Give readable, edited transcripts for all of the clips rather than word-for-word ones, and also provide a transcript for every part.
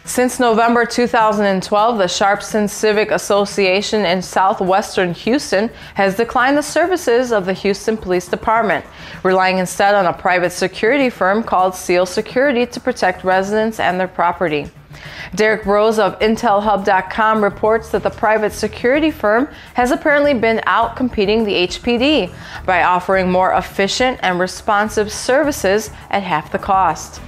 Since November 2012, the Sharpston Civic Association in southwestern Houston has declined the services of the Houston Police Department, relying instead on a private security firm called Seal Security to protect residents and their property. Derek Rose of IntelHub.com reports that the private security firm has apparently been out competing the HPD by offering more efficient and responsive services at half the cost.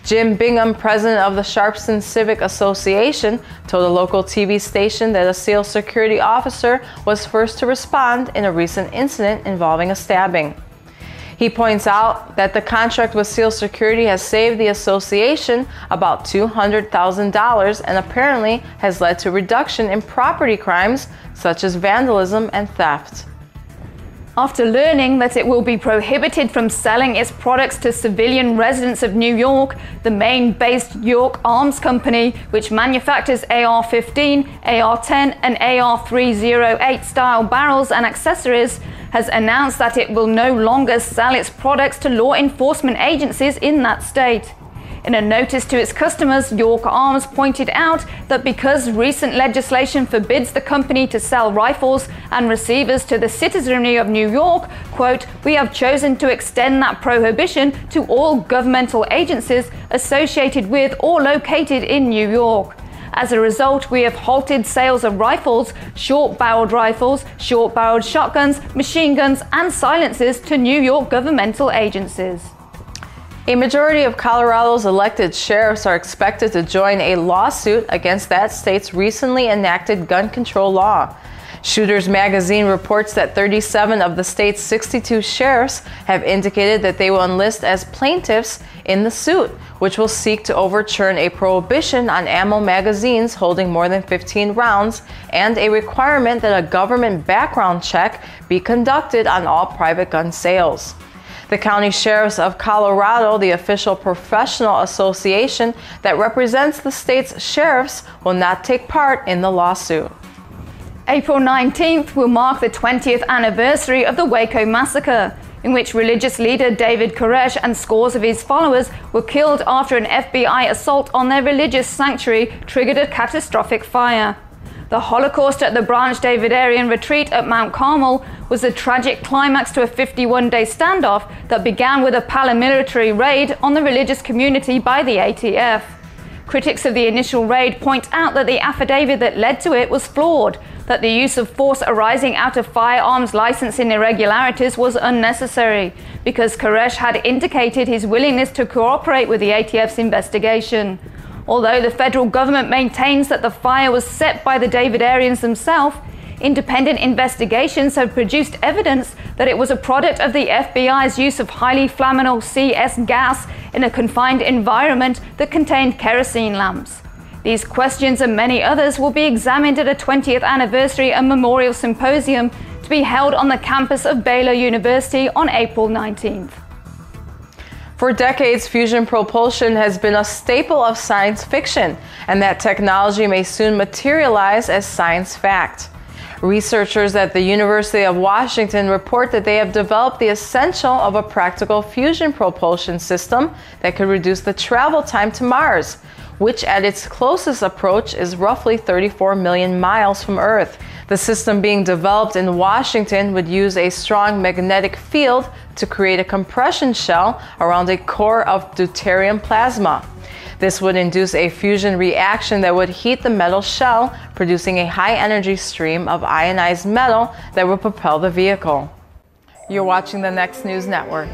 Jim Bingham, president of the Sharpston Civic Association, told a local TV station that a SEAL security officer was first to respond in a recent incident involving a stabbing. He points out that the contract with SEAL Security has saved the association about $200,000 and apparently has led to a reduction in property crimes such as vandalism and theft. After learning that it will be prohibited from selling its products to civilian residents of New York, the Maine-based York Arms Company, which manufactures AR-15, AR-10, and AR-308 style barrels and accessories, has announced that it will no longer sell its products to law enforcement agencies in that state. In a notice to its customers, York Arms pointed out that because recent legislation forbids the company to sell rifles and receivers to the citizenry of New York, quote, "We have chosen to extend that prohibition to all governmental agencies associated with or located in New York. As a result, we have halted sales of rifles, short-barreled rifles, short-barreled shotguns, machine guns, and silencers to New York governmental agencies." A majority of Colorado's elected sheriffs are expected to join a lawsuit against that state's recently enacted gun control law. Shooters Magazine reports that 37 of the state's 62 sheriffs have indicated that they will enlist as plaintiffs in the suit, which will seek to overturn a prohibition on ammo magazines holding more than 15 rounds and a requirement that a government background check be conducted on all private gun sales. The County Sheriffs of Colorado, the official professional association that represents the state's sheriffs, will not take part in the lawsuit. April 19th will mark the 20th anniversary of the Waco massacre, in which religious leader David Koresh and scores of his followers were killed after an FBI assault on their religious sanctuary triggered a catastrophic fire. The Holocaust at the Branch Davidarian retreat at Mount Carmel was a tragic climax to a 51-day standoff that began with a paramilitary raid on the religious community by the ATF. Critics of the initial raid point out that the affidavit that led to it was flawed, that the use of force arising out of firearms licensing irregularities was unnecessary, because Koresh had indicated his willingness to cooperate with the ATF's investigation. Although the federal government maintains that the fire was set by the Davidarians themselves, independent investigations have produced evidence that it was a product of the FBI's use of highly flammable CS gas in a confined environment that contained kerosene lamps. These questions and many others will be examined at a 20th anniversary and memorial symposium to be held on the campus of Baylor University on April 19th. For decades, fusion propulsion has been a staple of science fiction, and that technology may soon materialize as science fact. Researchers at the University of Washington report that they have developed the essential of a practical fusion propulsion system that could reduce the travel time to Mars, which at its closest approach is roughly 34 million miles from Earth. The system being developed in Washington would use a strong magnetic field to create a compression shell around a core of deuterium plasma. This would induce a fusion reaction that would heat the metal shell, producing a high-energy stream of ionized metal that would propel the vehicle. You're watching the Next News Network.